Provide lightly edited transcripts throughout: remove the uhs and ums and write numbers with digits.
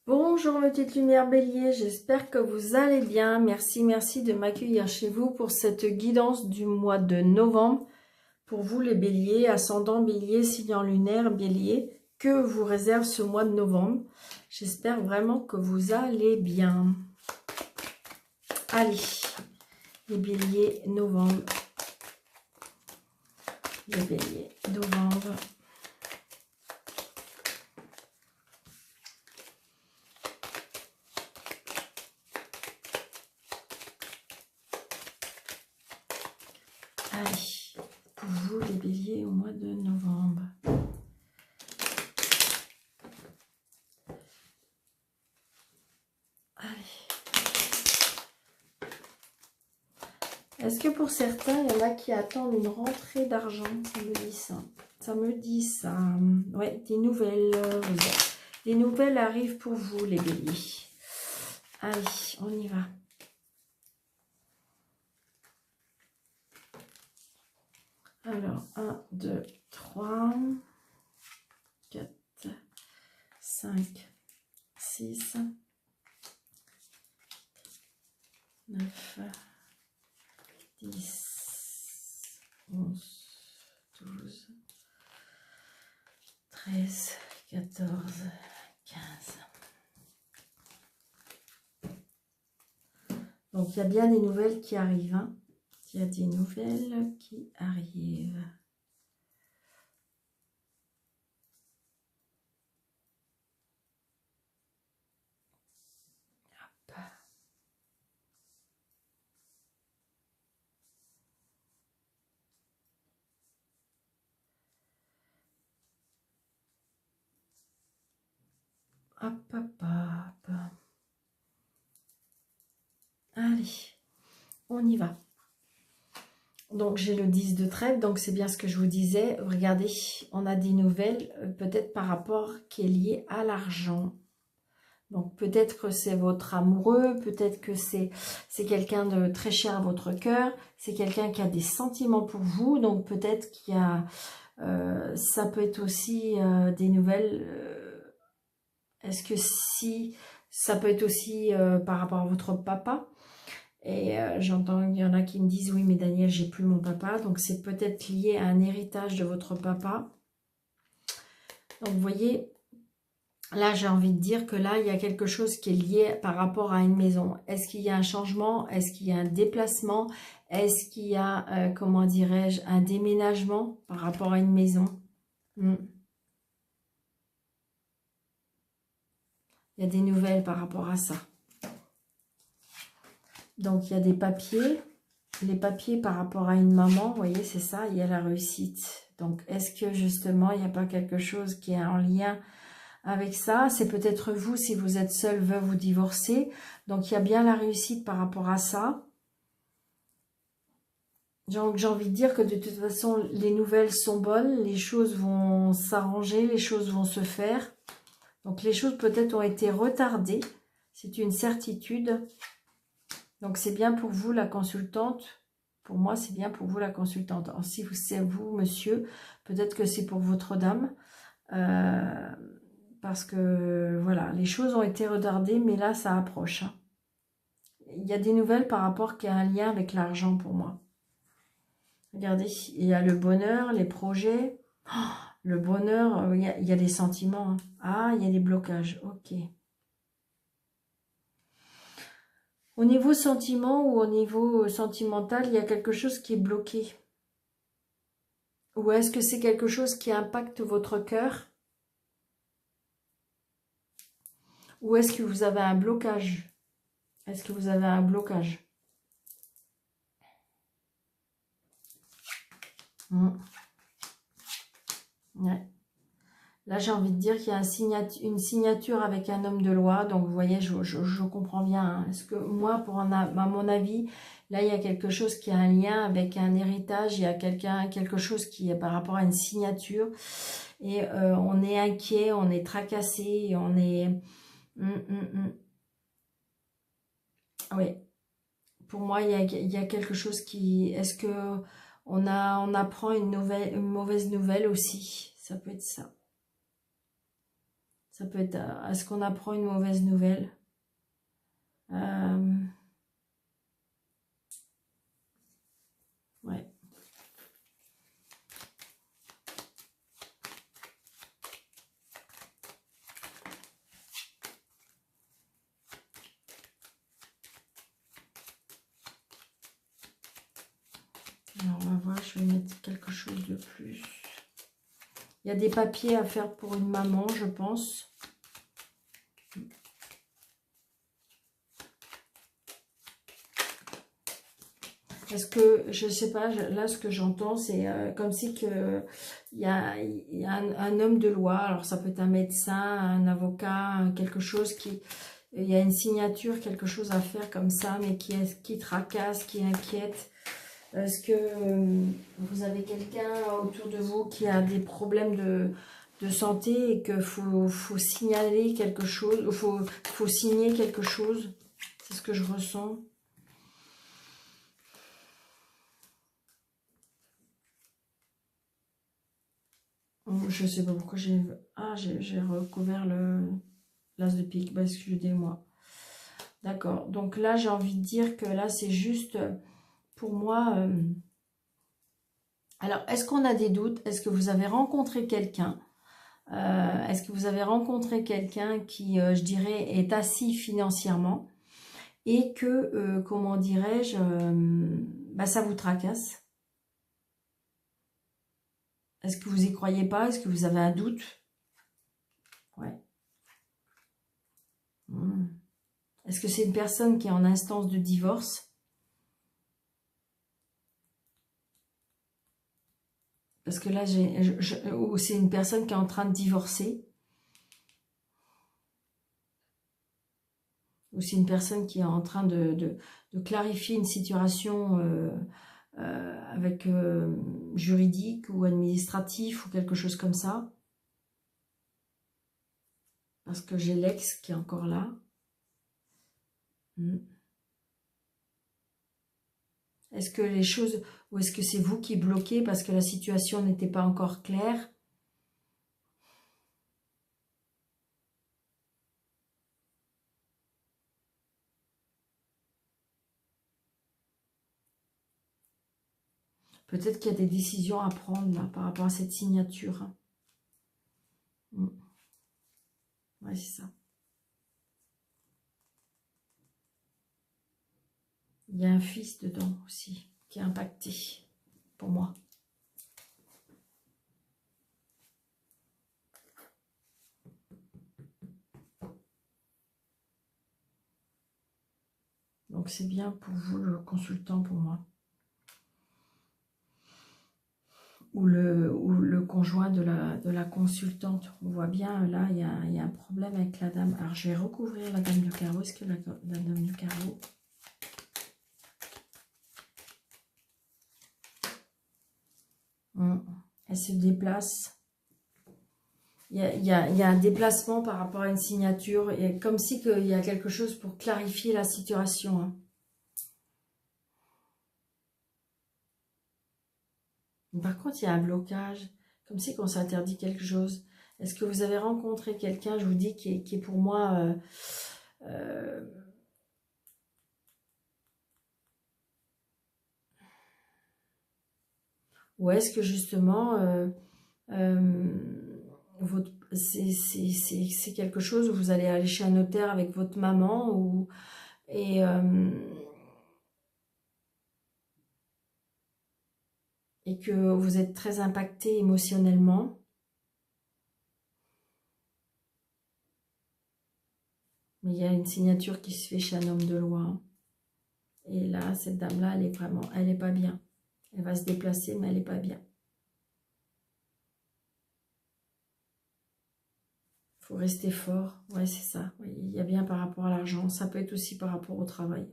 Bonjour mes petites lumières bélier, j'espère que vous allez bien. Merci de m'accueillir chez vous pour cette guidance du mois de novembre. Pour vous les béliers, ascendant bélier, signe lunaire bélier, que vous réserve ce mois de novembre. J'espère vraiment que vous allez bien. Allez, les béliers novembre. Les béliers novembre. Allez, pour vous les béliers au mois de novembre. Allez. Est-ce que pour certains, il y en a qui attendent une rentrée d'argent? Ça me dit ça. Ça me dit ça. Ouais, des nouvelles. Des nouvelles arrivent pour vous les béliers. Allez, on y va. Alors, 1, 2, 3, 4, 5, 6, 9, 10, 11, 12, 13, 14, 15. Donc, il y a bien des nouvelles qui arrivent, hein. Il y a des nouvelles qui arrivent. Hop. Hop, hop, hop. Allez, on y va. Donc, j'ai le 10 de trèfle, donc c'est bien ce que je vous disais. Regardez, on a des nouvelles, peut-être par rapport qui est lié à l'argent. Donc, peut-être que c'est votre amoureux, peut-être que c'est quelqu'un de très cher à votre cœur, c'est quelqu'un qui a des sentiments pour vous, donc peut-être qu'il y a... ça peut être aussi des nouvelles... Est-ce que si... Ça peut être aussi par rapport à votre papa. Et j'entends, il y en a qui me disent, oui, mais Daniel, j'ai plus mon papa. Donc, c'est peut-être lié à un héritage de votre papa. Donc, vous voyez, là, j'ai envie de dire que là, il y a quelque chose qui est lié par rapport à une maison. Est-ce qu'il y a un changement? Est-ce qu'il y a un déplacement? Est-ce qu'il y a, comment dirais-je, un déménagement par rapport à une maison? Il y a des nouvelles par rapport à ça. Donc, il y a des papiers. Les papiers par rapport à une maman, vous voyez, c'est ça, il y a la réussite. Donc, est-ce que justement, il n'y a pas quelque chose qui est en lien avec ça? C'est peut-être vous, si vous êtes seul, veuve ou divorcé. Donc, il y a bien la réussite par rapport à ça. Donc, j'ai envie de dire que de toute façon, les nouvelles sont bonnes, les choses vont s'arranger, les choses vont se faire. Donc, les choses peut-être ont été retardées. C'est une certitude. Donc, c'est bien pour vous, la consultante. Pour moi, c'est bien pour vous, la consultante. Alors, si c'est vous, monsieur, peut-être que c'est pour votre dame. Parce que, voilà, les choses ont été retardées, mais là, ça approche. Hein. Il y a des nouvelles par rapport qui a un lien avec l'argent pour moi. Regardez, il y a le bonheur, les projets. Oh, le bonheur, il y a des sentiments. Hein. Ah, il y a des blocages. Ok. Au niveau sentiment ou au niveau sentimental, il y a quelque chose qui est bloqué. Ou est-ce que c'est quelque chose qui impacte votre cœur? Ou est-ce que vous avez un blocage? Est-ce que vous avez un blocage? Ouais. Là, j'ai envie de dire qu'il y a une signature avec un homme de loi. Donc, vous voyez, je comprends bien. Hein. Est-ce que moi, à mon avis, là, il y a quelque chose qui a un lien avec un héritage. Il y a quelque chose qui est par rapport à une signature. Et on est inquiet, on est tracassé, on est... Oui. Pour moi, il y a quelque chose qui... Est-ce que on apprend une mauvaise nouvelle aussi? Ça peut être ça. Ça peut être, est-ce qu'on apprend une mauvaise nouvelle? Ouais. Alors, on va voir, je vais mettre quelque chose de plus. Il y a des papiers à faire pour une maman, je pense. Parce que, je sais pas, là, ce que j'entends, c'est comme si que il y a un homme de loi. Alors, ça peut être un médecin, un avocat, quelque chose qui... Il y a une signature, quelque chose à faire comme ça, mais qui tracasse, qui inquiète. Est-ce que vous avez quelqu'un autour de vous qui a des problèmes de santé et qu'il faut signaler quelque chose, faut signer quelque chose? C'est ce que je ressens. Je sais pas pourquoi j'ai... Ah, j'ai recouvert l'as de pique. Bah, excusez-moi. D'accord. Donc là, j'ai envie de dire que là, c'est juste pour moi... Alors, est-ce qu'on a des doutes? Est-ce que vous avez rencontré quelqu'un? Est-ce que vous avez rencontré quelqu'un qui, je dirais, est assis financièrement et que, comment dirais-je, bah, ça vous tracasse? Est-ce que vous y croyez pas? Est-ce que vous avez un doute? Ouais. Est-ce que c'est une personne qui est en instance de divorce? Parce que là, ou c'est une personne qui est en train de divorcer. Ou c'est une personne qui est en train de clarifier une situation avec juridique ou administratif ou quelque chose comme ça. Parce que j'ai l'ex qui est encore là. Est-ce que les choses... Ou est-ce que c'est vous qui bloquez parce que la situation n'était pas encore claire? Peut-être qu'il y a des décisions à prendre là par rapport à cette signature. Ouais, c'est ça. Il y a un fils dedans aussi qui est impacté pour moi. Donc c'est bien pour vous le consultant pour moi. Ou le conjoint de la consultante. On voit bien, là, il y a un problème avec la dame. Alors, je vais recouvrir la dame du carreau. Est-ce que la dame du carreau... Elle se déplace. Il y a un déplacement par rapport à une signature. Et comme si il y a quelque chose pour clarifier la situation. Par contre, il y a un blocage. Comme si qu'on s'interdit quelque chose. Est-ce que vous avez rencontré quelqu'un, je vous dis, qui est pour moi... ou est-ce que justement... c'est quelque chose où vous allez aller chez un notaire avec votre maman et que vous êtes très impacté émotionnellement. Mais il y a une signature qui se fait chez un homme de loi. Et là, cette dame-là, elle est pas bien. Elle va se déplacer, mais elle n'est pas bien. Il faut rester fort. Ouais, c'est ça. Oui, il y a bien par rapport à l'argent. Ça peut être aussi par rapport au travail.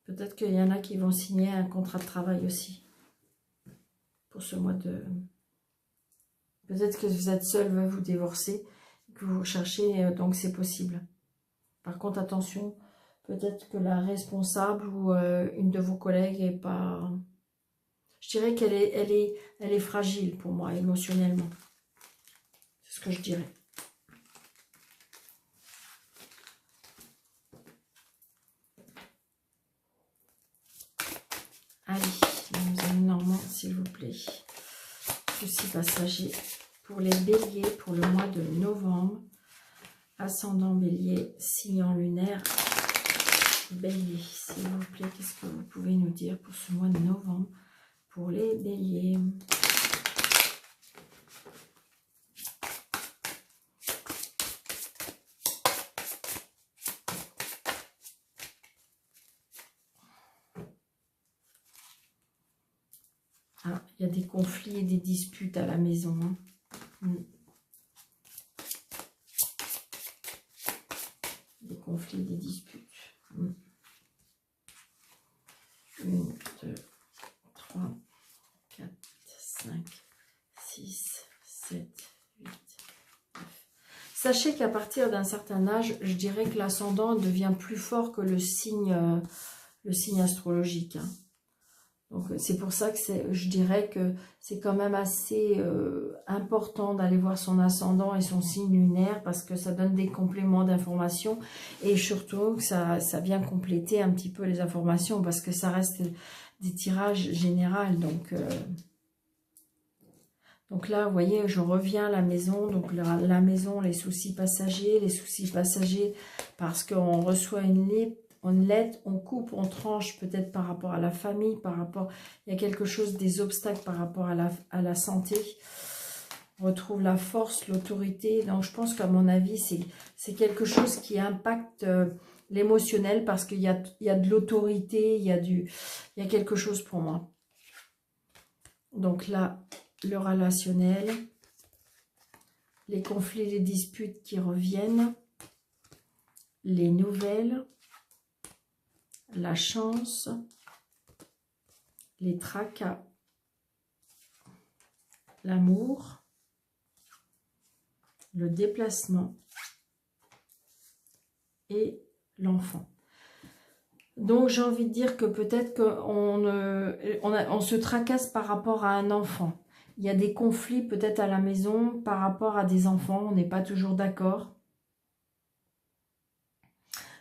Peut-être qu'il y en a qui vont signer un contrat de travail aussi. Pour ce mois de... Peut-être que vous êtes seul, vous divorcer, que vous cherchez, donc c'est possible. Par contre, attention, Peut-être que la responsable ou une de vos collègues est pas... Je dirais qu'elle est fragile pour moi, émotionnellement. C'est ce que je dirais. Allez, mademoiselle Normand, s'il vous plaît. Soucis passagers pour les béliers pour le mois de novembre. Ascendant bélier, signe lunaire bélier. S'il vous plaît, qu'est-ce que vous pouvez nous dire pour ce mois de novembre pour les béliers? Ah, il y a des conflits et des disputes à la maison. Hein. Des conflits, des disputes. 1, 2, 3, 4, 5, 6, 7, 8, 9. Sachez qu'à partir d'un certain âge, je dirais que l'ascendant devient plus fort que le signe astrologique. Hein. Donc c'est pour ça que je dirais que c'est quand même assez important d'aller voir son ascendant et son signe lunaire parce que ça donne des compléments d'informations et surtout que ça vient compléter un petit peu les informations parce que ça reste des tirages généraux. Donc là, vous voyez, je reviens à la maison. Donc la maison, les soucis passagers parce qu'on reçoit une lettre, on coupe, on tranche peut-être par rapport à la famille, il y a quelque chose, des obstacles par rapport à la santé. On retrouve la force, l'autorité. Donc je pense qu'à mon avis, c'est quelque chose qui impacte l'émotionnel parce qu'il y a de l'autorité, il y a quelque chose pour moi. Donc là, le relationnel, les conflits, les disputes qui reviennent, les nouvelles, la chance, les tracas, l'amour, le déplacement et l'enfant. Donc j'ai envie de dire que peut-être qu'on se tracasse par rapport à un enfant. Il y a des conflits peut-être à la maison par rapport à des enfants, on n'est pas toujours d'accord.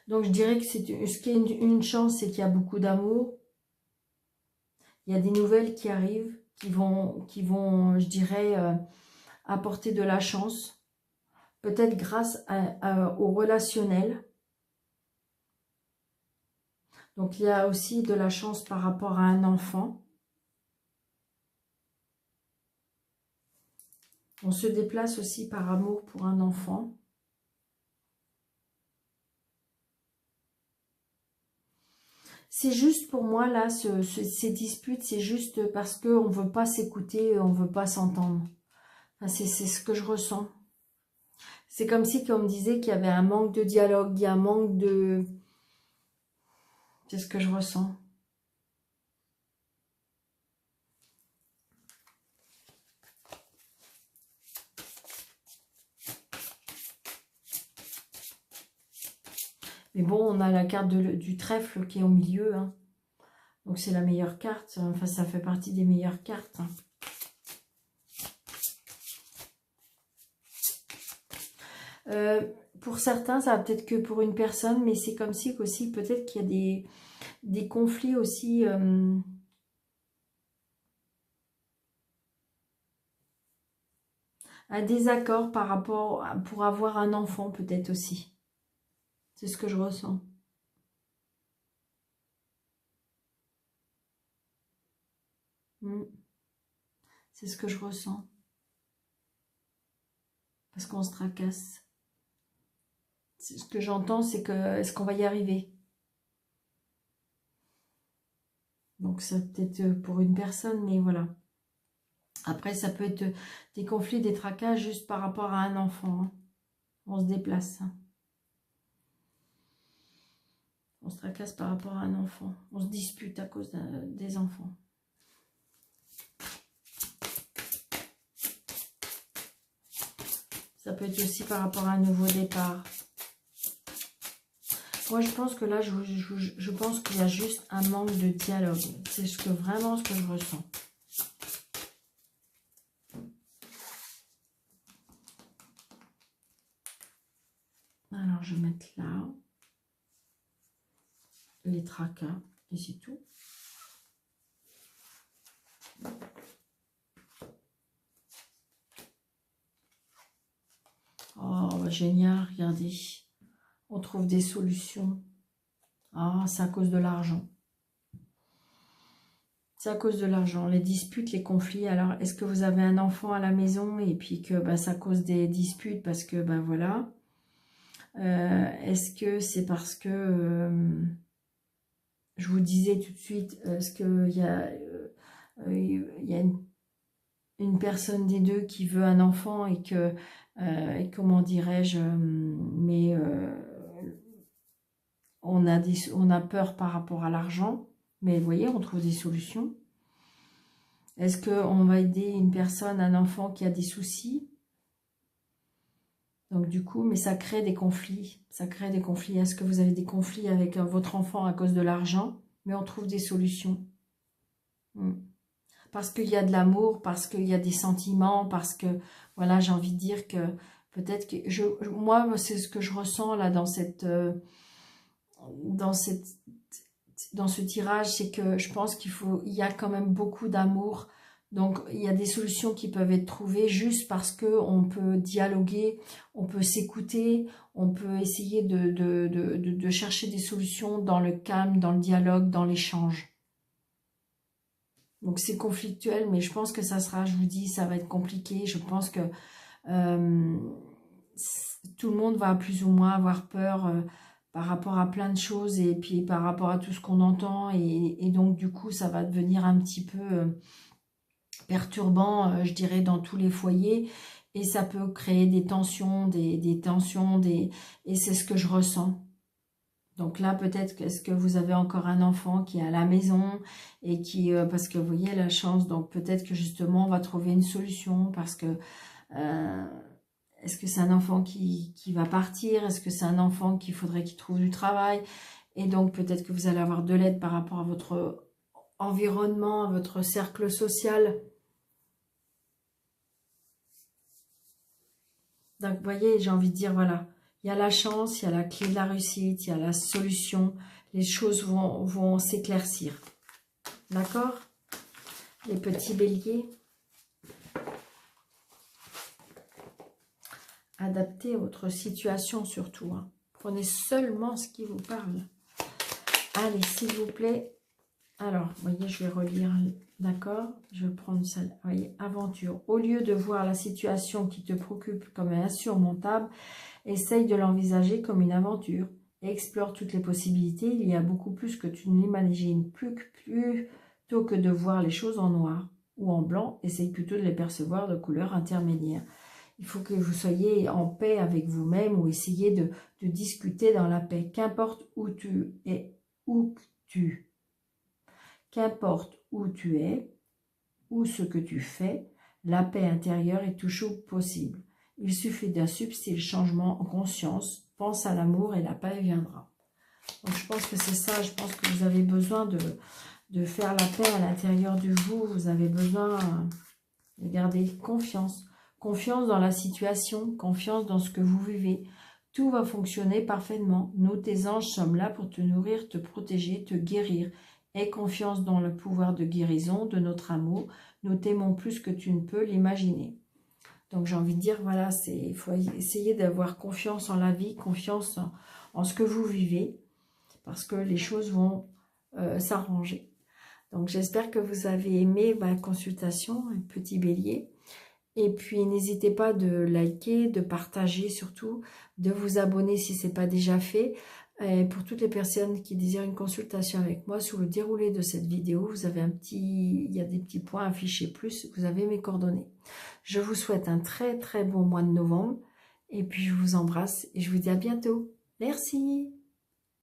Donc je dirais que ce qui est une chance, c'est qu'il y a beaucoup d'amour. Il y a des nouvelles qui arrivent, qui vont je dirais, apporter de la chance. Peut-être grâce au relationnel. Donc il y a aussi de la chance par rapport à un enfant. On se déplace aussi par amour pour un enfant. C'est juste pour moi, là, ces disputes, c'est juste parce qu'on ne veut pas s'écouter, on ne veut pas s'entendre. Enfin, c'est ce que je ressens. C'est comme si on me disait qu'il y avait un manque de dialogue, il y a un manque de... C'est ce que je ressens. Mais bon, on a la carte du trèfle qui est au milieu. Hein. Donc c'est la meilleure carte. Enfin, ça fait partie des meilleures cartes. Pour certains, ça va peut-être que pour une personne, mais c'est comme si aussi peut-être qu'il y a des conflits aussi... un désaccord par rapport pour avoir un enfant peut-être aussi. C'est ce que je ressens. C'est ce que je ressens. Parce qu'on se tracasse. Ce que j'entends, c'est que est-ce qu'on va y arriver? Donc ça peut-être pour une personne, mais voilà. Après, ça peut être des conflits, des tracas juste par rapport à un enfant. Hein. On se déplace. Hein. On se tracasse par rapport à un enfant. On se dispute à cause des enfants. Ça peut être aussi par rapport à un nouveau départ. Moi, je pense que là, je pense qu'il y a juste un manque de dialogue. C'est vraiment ce que je ressens. Alors, je vais mettre là les tracas et c'est tout. Oh, bah, génial, regardez. On trouve des solutions. Ah, c'est à cause de l'argent. C'est à cause de l'argent. Les disputes, les conflits. Alors, est-ce que vous avez un enfant à la maison et puis que bah, ça cause des disputes parce que, bah voilà. Est-ce que c'est parce que, je vous disais tout de suite, est-ce qu'il y a, il y a une personne des deux qui veut un enfant et que, comment dirais-je, mais on a peur par rapport à l'argent, mais vous voyez, on trouve des solutions. Est-ce qu'on va aider une personne, un enfant qui a des soucis? Donc du coup, mais ça crée des conflits. Ça crée des conflits. Est-ce que vous avez des conflits avec votre enfant à cause de l'argent? Mais on trouve des solutions. Parce qu'il y a de l'amour, parce qu'il y a des sentiments, parce que, voilà, j'ai envie de dire que peut-être que moi, c'est ce que je ressens là dans ce tirage, c'est que je pense qu'il y a quand même beaucoup d'amour. Donc, il y a des solutions qui peuvent être trouvées juste parce qu'on peut dialoguer, on peut s'écouter, on peut essayer de chercher des solutions dans le calme, dans le dialogue, dans l'échange. Donc, c'est conflictuel, mais je pense que ça sera, je vous dis, ça va être compliqué. Je pense que tout le monde va plus ou moins avoir peur par rapport à plein de choses et puis par rapport à tout ce qu'on entend. Et donc, du coup, ça va devenir un petit peu perturbant, je dirais, dans tous les foyers. Et ça peut créer des tensions, des tensions, et c'est ce que je ressens. Donc là, peut-être est-ce que vous avez encore un enfant qui est à la maison et qui, parce que vous voyez la chance, donc peut-être que justement on va trouver une solution parce que est-ce que c'est un enfant qui va partir? Est-ce que c'est un enfant qu'il faudrait qu'il trouve du travail? Et donc peut-être que vous allez avoir de l'aide par rapport à votre environnement, à votre cercle social. Donc vous voyez, j'ai envie de dire, voilà. Il y a la chance, il y a la clé de la réussite, il y a la solution. Les choses vont s'éclaircir. D'accord? Les petits béliers. Adaptez à votre situation surtout. Hein. Prenez seulement ce qui vous parle. Allez, s'il vous plaît. Alors, vous voyez, je vais relire. D'accord? Je vais prendre ça. Vous voyez, aventure. Au lieu de voir la situation qui te préoccupe comme insurmontable, essaye de l'envisager comme une aventure. Explore toutes les possibilités. Il y a beaucoup plus que tu n'imagines. Plutôt que de voir les choses en noir ou en blanc, essaye plutôt de les percevoir de couleurs intermédiaires. Il faut que vous soyez en paix avec vous-même ou essayez de discuter dans la paix. Qu'importe où tu es, qu'importe où tu es, ou ce que tu fais, la paix intérieure est toujours possible. Il suffit d'un subtil changement en conscience. Pense à l'amour et la paix viendra. Donc je pense que c'est ça. Je pense que vous avez besoin de faire la paix à l'intérieur de vous. Vous avez besoin de garder confiance. Confiance dans la situation, confiance dans ce que vous vivez. Tout va fonctionner parfaitement. Nous, tes anges, sommes là pour te nourrir, te protéger, te guérir. Aie confiance dans le pouvoir de guérison de notre amour. Nous t'aimons plus que tu ne peux l'imaginer. Donc j'ai envie de dire, voilà, il faut essayer d'avoir confiance en la vie, confiance en ce que vous vivez, parce que les choses vont s'arranger. Donc j'espère que vous avez aimé ma consultation, un petit bélier. Et puis n'hésitez pas de liker, de partager surtout, de vous abonner si ce n'est pas déjà fait. Et pour toutes les personnes qui désirent une consultation avec moi, sous le déroulé de cette vidéo, vous avez il y a des petits points affichés plus, vous avez mes coordonnées. Je vous souhaite un très très bon mois de novembre et puis je vous embrasse et je vous dis à bientôt. Merci.